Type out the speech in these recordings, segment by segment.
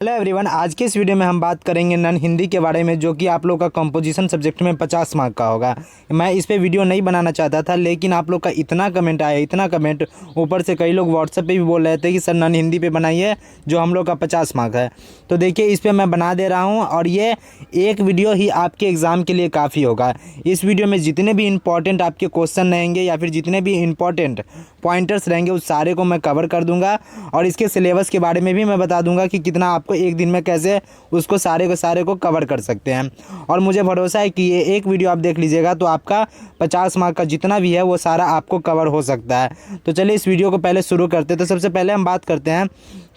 Hello everyone, आज के इस वीडियो में हम बात करेंगे नन हिंदी के बारे में, जो कि आप लोग का कंपोजिशन सब्जेक्ट में 50 मार्क का होगा। मैं इस पे वीडियो नहीं बनाना चाहता था, लेकिन आप लोग का इतना कमेंट आया, इतना कमेंट, ऊपर से कई लोग व्हाट्सएप पे भी बोल रहे थे कि सर नन हिंदी पे बनाइए जो हम लोग का 50 मार्क है। तो देखिए, इस पर मैं बना दे रहा हूँ और ये एक वीडियो ही आपके एग्ज़ाम के लिए काफ़ी होगा। इस वीडियो में जितने भी इंपॉर्टेंट आपके क्वेश्चन रहेंगे या फिर जितने भी इंपॉर्टेंट पॉइंटर्स रहेंगे उस सारे को मैं कवर कर दूंगा, और इसके सिलेबस के बारे में भी मैं बता दूंगा कि कितना आपको एक दिन में कैसे उसको सारे को कवर कर सकते हैं। और मुझे भरोसा है कि ये एक वीडियो आप देख लीजिएगा तो आपका 50 मार्क का जितना भी है वो सारा आपको कवर हो सकता है। तो चलिए इस वीडियो को पहले शुरू करते हैं। तो सबसे पहले हम बात करते हैं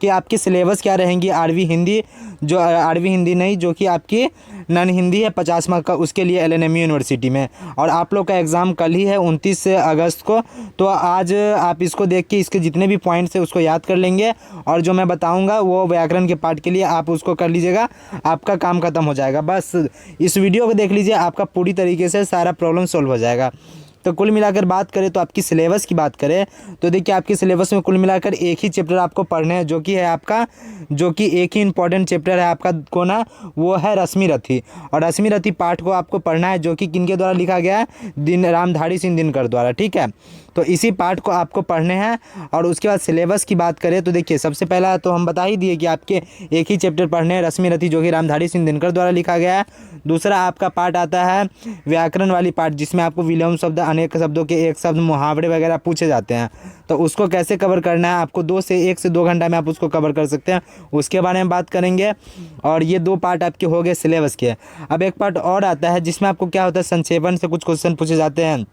कि आपकी सिलेबस क्या रहेंगी आरवी हिंदी, जो आरवी हिंदी नहीं, जो कि आपकी नन हिंदी है 50 मार्क का, उसके लिए एलएनएम यूनिवर्सिटी में। और आप लोग का एग्ज़ाम कल ही है 29 अगस्त को। तो आज आप इसको देख के इसके जितने भी पॉइंट्स है उसको याद कर लेंगे, और जो मैं बताऊंगा वो व्याकरण के पार्ट के लिए आप उसको कर लीजिएगा, आपका काम खत्म हो जाएगा। बस इस वीडियो को देख लीजिए, आपका पूरी तरीके से सारा प्रॉब्लम सॉल्व हो जाएगा। तो कुल मिलाकर बात करें तो आपकी सिलेबस की बात करें तो देखिए, आपकी सिलेबस में कुल मिलाकर एक ही चैप्टर आपको पढ़ने हैं, जो कि है आपका, जो कि एक ही इंपॉर्टेंट चैप्टर है आपका कौन है, वो है रश्मि रथी। और रश्मि रथी पाठ को आपको पढ़ना है, जो कि किनके द्वारा लिखा गया है, रामधारी सिंह दिनकर द्वारा। ठीक है, तो इसी पार्ट को आपको पढ़ने हैं। और उसके बाद सिलेबस की बात करें तो देखिए, सबसे पहला तो हम बता ही दिए कि आपके एक ही चैप्टर पढ़ने हैं, रश्मि रथी, जो कि रामधारी सिंह दिनकर द्वारा लिखा गया है। दूसरा आपका पार्ट आता है व्याकरण वाली पार्ट, जिसमें आपको विलोम शब्द, अनेक शब्दों के एक शब्द, मुहावरे वगैरह पूछे जाते हैं। तो उसको कैसे कवर करना है, आपको 1 से 2 घंटा में आप उसको कवर कर सकते हैं, उसके बारे में बात करेंगे। और ये 2 पार्ट आपके हो गए सिलेबस के। अब एक पार्ट और आता है जिसमें आपको क्या होता है, संक्षेपण से कुछ क्वेश्चन पूछे जाते हैं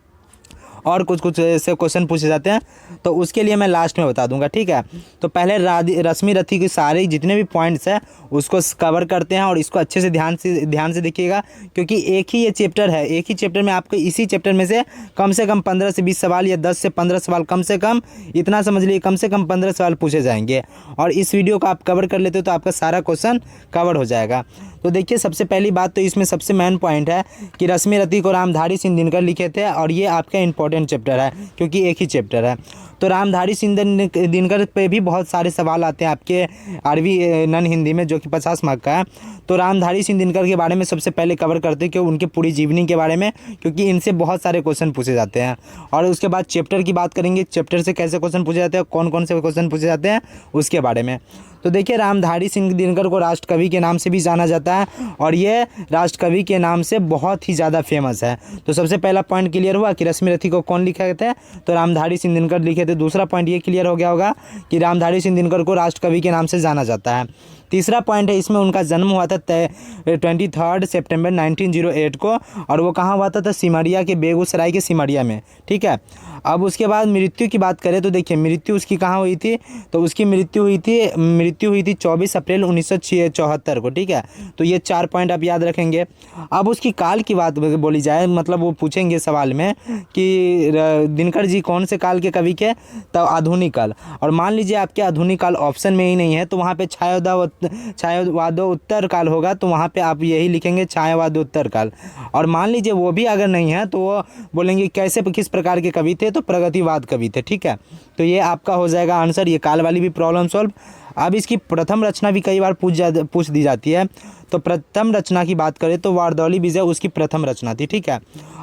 और कुछ ऐसे क्वेश्चन पूछे जाते हैं, तो उसके लिए मैं लास्ट में बता दूंगा। ठीक है, तो पहले रश्मि रथी के सारे जितने भी पॉइंट्स हैं उसको कवर करते हैं, और इसको अच्छे से ध्यान से देखिएगा, क्योंकि एक ही ये चैप्टर है। एक ही चैप्टर में आपको इसी चैप्टर में से कम 15 से 20 सवाल या 10 से 15 सवाल, कम से कम इतना समझ लीजिए, कम से कम 15 सवाल पूछे जाएंगे। और इस वीडियो को आप कवर कर लेते हो तो आपका सारा क्वेश्चन कवर हो जाएगा। तो देखिए, सबसे पहली बात तो इसमें सबसे मेन पॉइंट है कि रश्मि रथी को रामधारी सिंह दिनकर लिखे थे, और ये आपका इंपॉर्टेंट चैप्टर है क्योंकि एक ही चैप्टर है। तो रामधारी सिंह दिनकर पे भी बहुत सारे सवाल आते हैं आपके आरवी नन हिंदी में, जो कि 50 मार्क का है। तो रामधारी सिंह दिनकर के बारे में सबसे पहले कवर करते हैं कि उनके पूरी जीवनी के बारे में, क्योंकि इनसे बहुत सारे क्वेश्चन पूछे जाते हैं। और उसके बाद चैप्टर की बात करेंगे, चैप्टर से कैसे क्वेश्चन पूछे जाते हैं, कौन कौन से क्वेश्चन पूछे जाते हैं उसके बारे में। तो देखिए, रामधारी सिंह दिनकर को राष्ट्रकवि के नाम से भी जाना जाता है, और ये राष्ट्रकवि के नाम से बहुत ही ज़्यादा फेमस है। तो सबसे पहला पॉइंट क्लियर हुआ कि रश्मि रथी को कौन लिखे थे, तो रामधारी सिंह दिनकर लिखे थे। दूसरा पॉइंट ये क्लियर हो गया होगा कि रामधारी सिंह दिनकर को राष्ट्रकवि के नाम से जाना जाता है। तीसरा पॉइंट है, इसमें उनका जन्म हुआ था 23 सितंबर 1908 को, और वो कहाँ हुआ था सिमरिया के, बेगूसराय के सिमरिया में। ठीक है, अब उसके बाद मृत्यु की बात करें तो देखिए, मृत्यु उसकी कहाँ हुई थी, तो उसकी मृत्यु हुई थी 24 अप्रैल 1974 को। ठीक है, तो ये 4 पॉइंट आप याद रखेंगे। अब उसकी काल की बात बोली जाए, मतलब वो पूछेंगे सवाल में कि दिनकर जी कौन से काल के कवि के, तो आधुनिक काल। और मान लीजिए आपके आधुनिक काल ऑप्शन में ही नहीं है, तो वहाँ पे छायावादोत्तर काल होगा, तो वहाँ पे आप यही लिखेंगे छायावादोत्तर काल। और मान लीजिए वो भी अगर नहीं है तो वो बोलेंगे कैसे, किस प्रकार के कवि थे, तो प्रगतिवाद कवि थे। ठीक है, तो ये आपका हो जाएगा आंसर, ये काल वाली भी प्रॉब्लम सॉल्व। अब इसकी प्रथम रचना भी कई बार पूछ दी जाती है। तो प्रथम रचना की बात करें तो वारदौली विजय उसकी प्रथम रचना थी। ठीक है,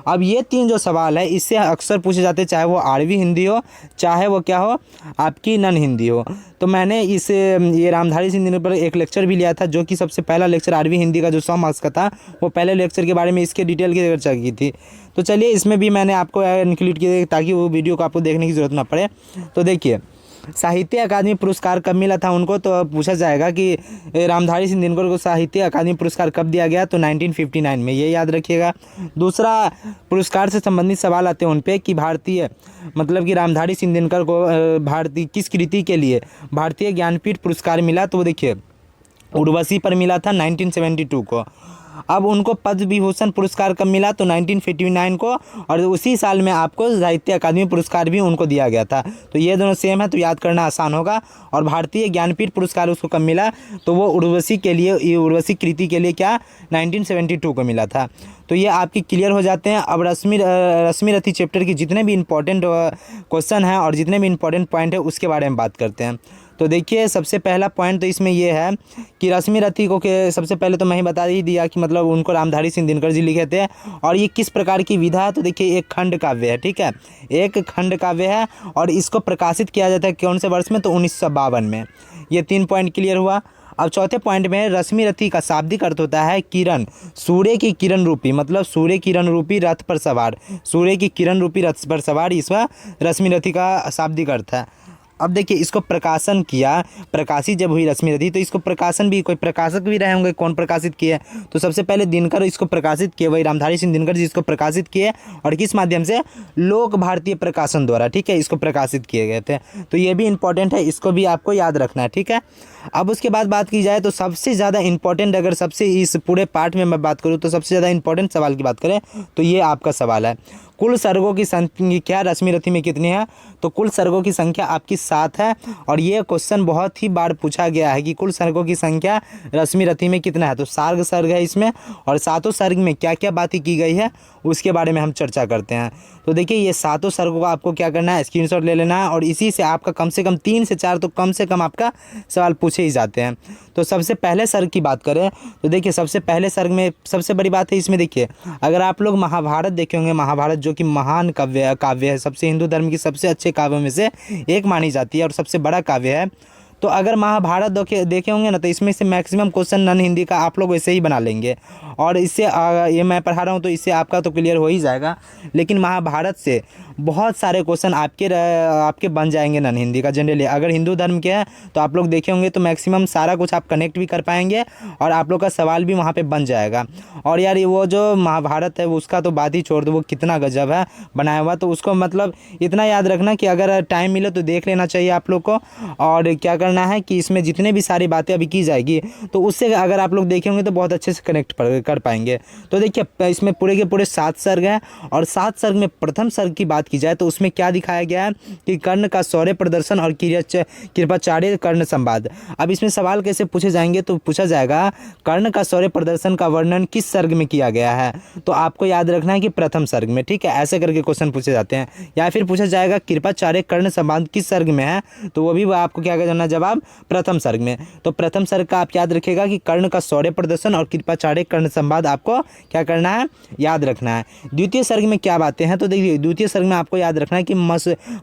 अब ये 3 जो सवाल है इससे अक्सर पूछे जाते हैं, चाहे वो आरवी हिंदी हो, चाहे वो क्या हो आपकी नन हिंदी हो। तो मैंने ये रामधारी सिंह दिनकर पर एक लेक्चर भी लिया था, जो कि सबसे पहला लेक्चर आरवी हिंदी का जो 100 मार्क्स का था, वो पहले लेक्चर के बारे में इसके डिटेल की चर्चा की थी। तो चलिए इसमें भी मैंने आपको इंक्लूड किया ताकि वो वीडियो को आपको देखने की ज़रूरत ना पड़े। तो देखिए, साहित्य अकादमी पुरस्कार कब मिला था उनको, तो पूछा जाएगा कि रामधारी सिंह दिनकर को साहित्य अकादमी पुरस्कार कब दिया गया, तो 1959 में, ये याद रखिएगा। दूसरा, पुरस्कार से संबंधित सवाल आते हैं उन पे कि भारतीय, मतलब कि रामधारी सिंह दिनकर को भारतीय किस कृति के लिए भारतीय ज्ञानपीठ पुरस्कार मिला, तो वो देखिए उर्वशी पर मिला था 1972 को। अब उनको पद्म विभूषण पुरस्कार कब मिला, तो 1959 को, और उसी साल में आपको साहित्य अकादमी पुरस्कार भी उनको दिया गया था। तो ये दोनों सेम है, तो याद करना आसान होगा। और भारतीय ज्ञानपीठ पुरस्कार उसको कब मिला, तो वो उर्वशी के लिए, उर्वशी कृति के लिए क्या 1972 को मिला था। तो ये आपकी क्लियर हो जाते हैं। अब रश्मि रथी चैप्टर की जितने भी इंपॉर्टेंट क्वेश्चन हैं और जितने भी इंपॉर्टेंट पॉइंट है उसके बारे में बात करते हैं। तो देखिए सबसे पहला पॉइंट तो इसमें ये है कि रश्मि रथी को के सबसे पहले तो मैं ही बता ही दिया कि मतलब उनको रामधारी सिंह दिनकर जी लिखे थे। और ये किस प्रकार की विधा है, तो देखिए एक खंड काव्य है, ठीक है, एक खंड काव्य है और इसको प्रकाशित किया जाता है कौन से वर्ष में, तो 1952 में। ये 3 पॉइंट क्लियर हुआ। अब चौथे पॉइंट में रश्मि रथी का शाब्दिक अर्थ होता है किरण, सूर्य की किरण रूपी, मतलब सूर्य किरण रूपी रथ पर सवार, सूर्य की किरण रूपी रथ पर सवार इसका रश्मि रथी का शाब्दिक अर्थ है। अब देखिए इसको प्रकाशन किया, प्रकाशित जब हुई रश्मि रथी तो इसको प्रकाशन भी कोई प्रकाशक भी रहे होंगे, कौन प्रकाशित किए, तो सबसे पहले दिनकर इसको प्रकाशित किए, वही रामधारी सिंह दिनकर जी इसको प्रकाशित किए और किस माध्यम से, लोक भारतीय प्रकाशन द्वारा, ठीक है, इसको प्रकाशित किए गए थे। तो ये भी इंपॉर्टेंट है, इसको भी आपको याद रखना है, ठीक है। अब उसके बाद बात की जाए तो सबसे ज़्यादा इंपॉर्टेंट, अगर सबसे इस पूरे पार्ट में मैं बात करूँ तो सबसे ज़्यादा इंपॉर्टेंट सवाल की बात करें तो ये आपका सवाल है, कुल सर्गों की संख्या रश्मि रथी में कितनी है, तो कुल सर्गों की संख्या आपकी 7 है। और ये क्वेश्चन बहुत ही बार पूछा गया है कि कुल सर्गों की संख्या रश्मि रथी में कितना है, तो सर्ग है इसमें और सातों सर्ग में क्या क्या बातें की गई है उसके बारे में हम चर्चा करते हैं। तो देखिए ये सातों सर्गों का आपको क्या करना है, स्क्रीनशॉट ले लेना है और इसी से आपका कम से कम 3 से 4 तो कम से कम आपका सवाल पूछे ही जाते हैं। तो सबसे पहले सर्ग की बात करें तो देखिए सबसे पहले सर्ग में सबसे बड़ी बात है इसमें, देखिए अगर आप लोग महाभारत देखे होंगे, महाभारत जो कि महान काव्य है, सबसे हिंदू धर्म की सबसे अच्छे काव्यों में से एक मानी जाती है और सबसे बड़ा काव्य है। तो अगर महाभारत देखे होंगे ना तो इसमें से मैक्सिमम क्वेश्चन नन हिंदी का आप लोग वैसे ही बना लेंगे और इससे ये मैं पढ़ा रहा हूँ तो इससे आपका तो क्लियर हो ही जाएगा। लेकिन महाभारत से बहुत सारे क्वेश्चन आपके बन जाएंगे नन हिंदी का जनरली, अगर हिंदू धर्म के हैं तो आप लोग देखे होंगे तो मैक्सिमम सारा कुछ आप कनेक्ट भी कर पाएंगे और आप लोग का सवाल भी वहाँ पर बन जाएगा। और यार वो जो महाभारत है उसका तो बात ही छोड़ दो, वो कितना गजब है बनाया हुआ, तो उसको मतलब इतना याद रखना कि अगर टाइम मिले तो देख लेना चाहिए आप लोग को। और क्या करना है कि इसमें जितने भी सारी बातें अभी की जाएगी तो उससे अगर आप लोग देखे होंगे तो बहुत अच्छे से कनेक्ट कर पाएंगे। तो देखिए इसमें पूरे के पूरे 7 सर्ग हैं और 7 सर्ग में प्रथम सर्ग की बात की जाए तो उसमें क्या दिखाया गया है कि कर्ण का शौर्य प्रदर्शन और कृपाचार्य कर्ण संवाद। अब इसमें सवाल कैसे पूछे जाएंगे, तो पूछा जाएगा कर्ण का शौर्य प्रदर्शन का वर्णन किस सर्ग में किया गया है, तो आपको याद रखना है कि प्रथम सर्ग में, ठीक है, ऐसे करके क्वेश्चन पूछे जाते हैं। या फिर पूछा जाएगा कृपाचार्य कर्ण संवाद किस सर्ग में है, तो वो भी आपको क्या करना, जवाब प्रथम सर्ग में। तो प्रथम सर्ग का आप याद रखिएगा कि कर्ण का शौर्य प्रदर्शन और कृपाचार्य कर्ण संवाद आपको क्या करना है, याद रखना है। द्वितीय सर्ग में क्या बातें हैं, तो देखिए द्वितीय सर्ग में आपको याद रखना है कि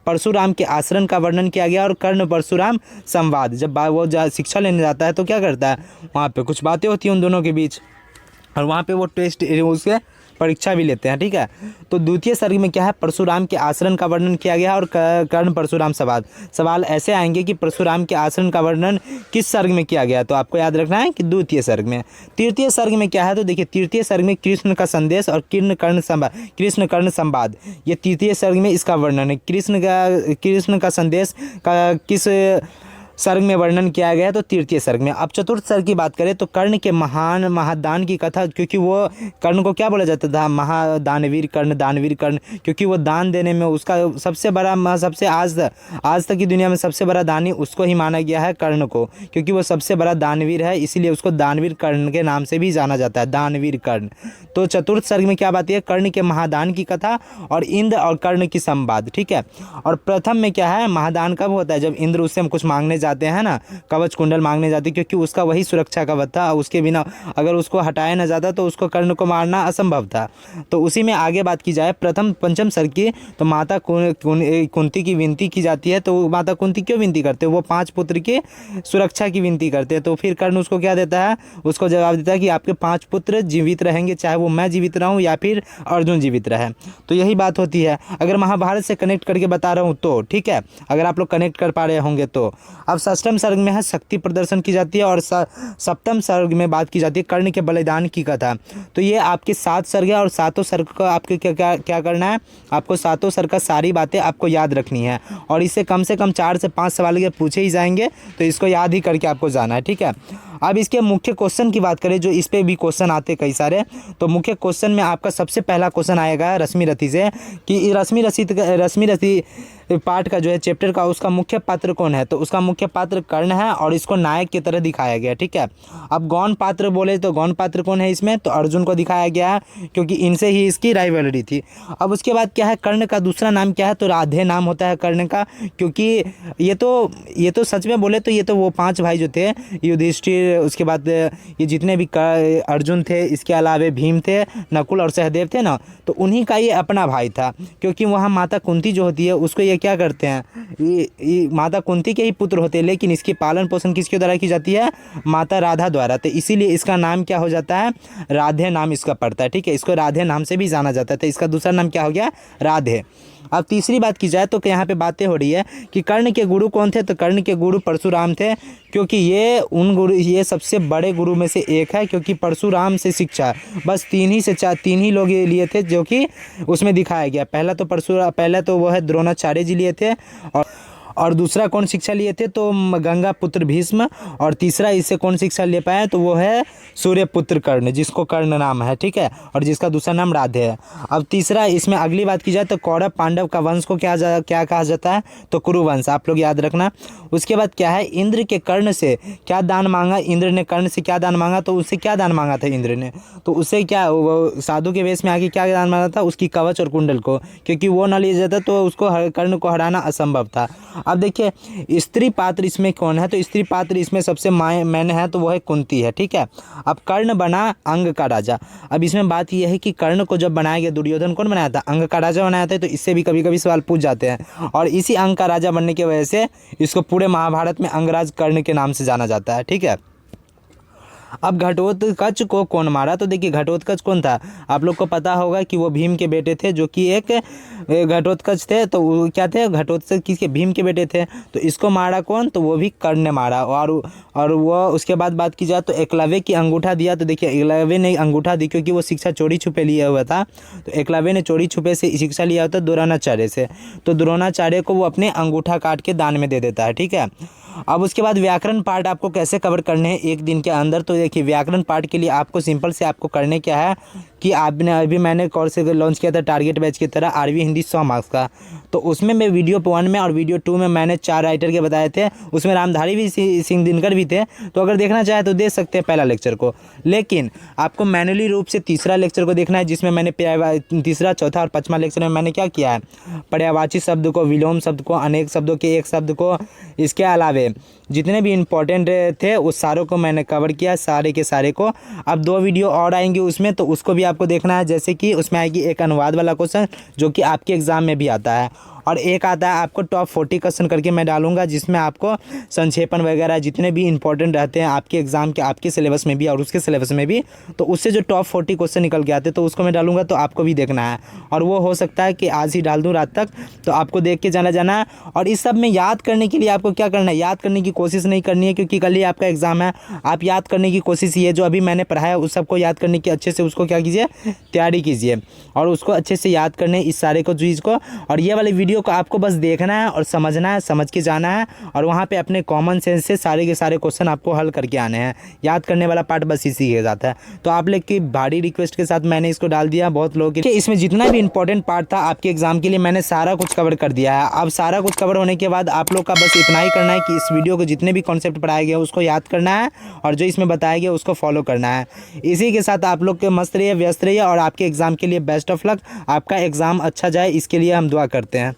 परशुराम के आचरण का वर्णन किया गया और कर्ण परशुराम संवाद, जब वो शिक्षा लेने जाता है तो क्या करता है, वहाँ पे कुछ बातें होती हैं उन दोनों के बीच और वहाँ पे वो टेस्ट उसके परीक्षा भी लेते हैं, ठीक है। तो द्वितीय सर्ग में क्या है, परशुराम के आचरण का वर्णन किया गया और कर्ण परशुराम संवाद। सवाल ऐसे आएंगे कि परशुराम के आचरण का वर्णन किस सर्ग में किया गया, तो आपको याद रखना है कि द्वितीय सर्ग में। तृतीय सर्ग में क्या है, तो देखिए तृतीय सर्ग में कृष्ण का संदेश और कृष्ण कर्ण संवाद, ये तृतीय सर्ग में इसका वर्णन है। कृष्ण का संदेश का किस सर्ग में वर्णन किया गया है, तो तृतीय सर्ग में। अब चतुर्थ सर्ग की बात करें तो कर्ण के महान महादान की कथा, क्योंकि वो कर्ण को क्या बोला जाता था, महादानवीर कर्ण, दानवीर कर्ण, क्योंकि वो दान देने में उसका सबसे बड़ा, सबसे आज तक की दुनिया में सबसे बड़ा दानी उसको ही माना गया है, कर्ण को, क्योंकि वो सबसे बड़ा दानवीर है, इसीलिए उसको दानवीर कर्ण के नाम से भी जाना जाता है, दानवीर कर्ण। तो चतुर्थ सर्ग में क्या बात है, कर्ण के महादान की कथा और इंद्र और कर्ण की संवाद, ठीक है। और प्रथम में क्या है, महादान कब होता है, जब इंद्र उससे हम कुछ मांगने जाते हैं ना, कवच कुंडल मांगने जाते, क्योंकि उसका वही सुरक्षा कवच था, उसके बिना अगर उसको हटाया ना जाता तो उसको कर्ण को मारना असंभव था। तो उसी में आगे बात की जाए प्रथम पंचम सर्ग की, तो माता कुंती की विनती की जाती है। तो माता कुंती क्यों विनती करते हैं, वो 5 पुत्र की सुरक्षा की विनती करते हैं। तो फिर कर्ण उसको क्या देता है, उसको जवाब देता है कि आपके 5 पुत्र जीवित रहेंगे, चाहे वो मैं जीवित रहूं या फिर अर्जुन जीवित रहे। तो यही बात होती है, अगर महाभारत से कनेक्ट करके बता रहा हूँ तो ठीक है, अगर आप लोग कनेक्ट कर पा रहे होंगे तो। अब षष्ठम सर्ग में है शक्ति प्रदर्शन की जाती है और सप्तम सर्ग में बात की जाती है कर्ण के बलिदान की कथा। तो ये आपके 7 सर्ग है और सातों सर्ग का आपके क्या करना है, आपको सातों सर्ग का सारी बातें आपको याद रखनी है और इससे कम से कम 4 से 5 सवाल के पूछे ही जाएंगे, तो इसको याद ही करके आपको जाना है, ठीक है। अब इसके मुख्य क्वेश्चन की बात करें, जो इस पे भी क्वेश्चन आते कई सारे, तो मुख्य क्वेश्चन में आपका सबसे पहला क्वेश्चन आएगा रश्मि रथी से कि रश्मि रथी पार्ट का जो है चैप्टर का उसका मुख्य पात्र कौन है। तो उसका मुख्य पात्र कर्ण है और इसको नायक की तरह दिखाया गया, ठीक है। अब गौण पात्र बोले तो गौण पात्र कौन है इसमें, तो अर्जुन को दिखाया गया है क्योंकि इनसे ही इसकी राइवलरी थी। अब उसके बाद क्या है, कर्ण का दूसरा नाम क्या है, तो राधे नाम होता है कर्ण का, क्योंकि ये तो सच में बोले तो ये तो वो 5 भाई जो थे, युधिष्ठिर, उसके बाद ये जितने भी अर्जुन थे, इसके अलावा भीम थे, नकुल और सहदेव थे ना, तो उन्हीं का ये अपना भाई था। क्योंकि वहाँ माता कुंती जो होती है उसको ये क्या करते हैं, ये माता कुंती के ही पुत्र होते हैं, लेकिन इसकी पालन पोषण किसके द्वारा की जाती है, माता राधा द्वारा। तो इसीलिए इसका नाम क्या हो जाता है, राधे नाम इसका पड़ता है, ठीक है। इसको राधे नाम से भी जाना जाता है, तो इसका दूसरा नाम क्या हो गया, राधे। अब तीसरी बात की जाए तो यहाँ पे बातें हो रही है कि कर्ण के गुरु कौन थे, तो कर्ण के गुरु परशुराम थे, क्योंकि ये सबसे बड़े गुरु में से एक है, क्योंकि परशुराम से शिक्षा बस 3 ही लोग ये लिए थे, जो कि उसमें दिखाया गया। पहला तो वो है द्रोणाचार्य जी लिए थे, और दूसरा कौन शिक्षा लिए थे, तो गंगा पुत्र भीष्म, और तीसरा इससे कौन शिक्षा ले पाए, तो वो है सूर्य पुत्र कर्ण, जिसको कर्ण नाम है, ठीक है, और जिसका दूसरा नाम राधे है। अब तीसरा इसमें अगली बात की जाए तो कौरव पांडव का वंश को क्या कहा जाता है, तो कुरुवंश, आप लोग याद रखना। उसके बाद क्या है, इंद्र के कर्ण से क्या दान मांगा, इंद्र ने कर्ण से क्या दान मांगा, तो उससे क्या दान मांगा था इंद्र ने, तो उससे क्या, वो साधु के वेश में आके क्या दान मांगा था, उसकी कवच और कुंडल को, क्योंकि वो न लिया जाता तो उसको कर्ण को हराना असंभव था। अब देखिए स्त्री पात्र इसमें कौन है, तो स्त्री पात्र इसमें सबसे मैन है, तो वो है कुंती है, ठीक है। अब कर्ण बना अंग का राजा। अब इसमें बात यह है कि कर्ण को जब बनाया गया, दुर्योधन कौन बनाया था, अंग का राजा बनाया था, तो इससे भी कभी कभी सवाल पूछ जाते हैं, और इसी अंग का राजा बनने की वजह से इसको पूरे महाभारत में अंगराज कर्ण के नाम से जाना जाता है, ठीक है। अब घटोत्कच को कौन मारा, तो देखिए घटोत्कच कौन था, आप लोग को पता होगा कि वो भीम के बेटे थे, जो कि एक घटोत्कच थे, तो वो क्या थे, घटोत्कच किसके, भीम के बेटे थे। तो इसको मारा कौन, तो वो भी कर्ण ने मारा। और वो उसके बाद बात की जाए तो एकलव्य की अंगूठा दिया, तो देखिए एकलव्य ने अंगूठा दी क्योंकि वो शिक्षा चोरी छुपे लिया हुआ था, तो एकलव्य ने चोरी छुपे से शिक्षा लिया होता द्रोणाचार्य से, तो द्रोणाचार्य को वो अपने अंगूठा काट के दान में दे देता है, ठीक है। अब उसके बाद व्याकरण पार्ट आपको कैसे कवर करने हैं एक दिन के अंदर, तो देखिए व्याकरण पार्ट के लिए आपको सिंपल से आपको करने क्या है कि आपने अभी मैंने कोर्स लॉन्च किया था टारगेट बैच की तरह आरवी हिंदी 100 मार्क्स का, तो उसमें मैं वीडियो 1 में और वीडियो 2 में मैंने 4 राइटर के बताए थे, उसमें रामधारी भी सिंह दिनकर भी थे, तो अगर देखना चाहे तो देख सकते हैं पहला लेक्चर को। लेकिन आपको मैनुअली रूप से तीसरा लेक्चर को देखना है, जिसमें मैंने तीसरा, चौथा और 5वां लेक्चर में मैंने क्या किया है, पर्यायवाची शब्द को, विलोम शब्द को, अनेक शब्दों के एक शब्द को, इसके अलावा जितने भी इंपॉर्टेंट थे उस सारों को मैंने कवर किया, सारे के सारे को। अब 2 वीडियो और आएंगे उसमें, तो उसको भी आपको देखना है, जैसे कि उसमें आएगी एक अनुवाद वाला क्वेश्चन जो कि आपके एग्ज़ाम में भी आता है, और एक आता है आपको टॉप 40 क्वेश्चन करके मैं डालूंगा, जिसमें आपको संक्षेपण वगैरह जितने भी इंपॉर्टेंट रहते हैं आपके एग्ज़ाम के, आपके सिलेबस में भी और उसके सिलेबस में भी, तो उससे जो टॉप 40 क्वेश्चन निकल के आते हैं तो उसको मैं डालूंगा, तो आपको भी देखना है। और वो हो सकता है कि आज ही डाल दूँ रात तक, तो आपको देख के जाना है। और इस सब में याद करने के लिए आपको क्या करना है, याद करने की कोशिश नहीं करनी है, क्योंकि कल ही आपका एग्ज़ाम है। आप याद करने की कोशिश ये जो अभी मैंने पढ़ाया उस सबको याद करने की अच्छे से उसको क्या कीजिए, तैयारी कीजिए, और उसको अच्छे से याद करने इस सारे को चीज़ को। और ये वाले वीडियो को आपको बस देखना है और समझना है, समझ के जाना है, और वहाँ पे अपने कॉमन सेंस से सारे के सारे क्वेश्चन आपको हल करके आने हैं। याद करने वाला पार्ट बस इसी के साथ है। तो आप लोग की भारी रिक्वेस्ट के साथ मैंने इसको डाल दिया बहुत लोगों के, इसमें जितना भी इंपॉर्टेंट पार्ट था आपके एग्जाम के लिए मैंने सारा कुछ कवर कर दिया है। अब सारा कुछ कवर होने के बाद आप लोग का बस इतना ही करना है कि इस वीडियो को जितने भी कॉन्सेप्ट पढ़ाया गया उसको याद करना है, और जो इसमें बताया गया उसको फॉलो करना है। इसी के साथ आप लोग के मस्त रहिए, व्यस्त रहिए, और आपके एग्जाम के लिए बेस्ट ऑफ लक। आपका एग्जाम अच्छा जाए इसके लिए हम दुआ करते हैं।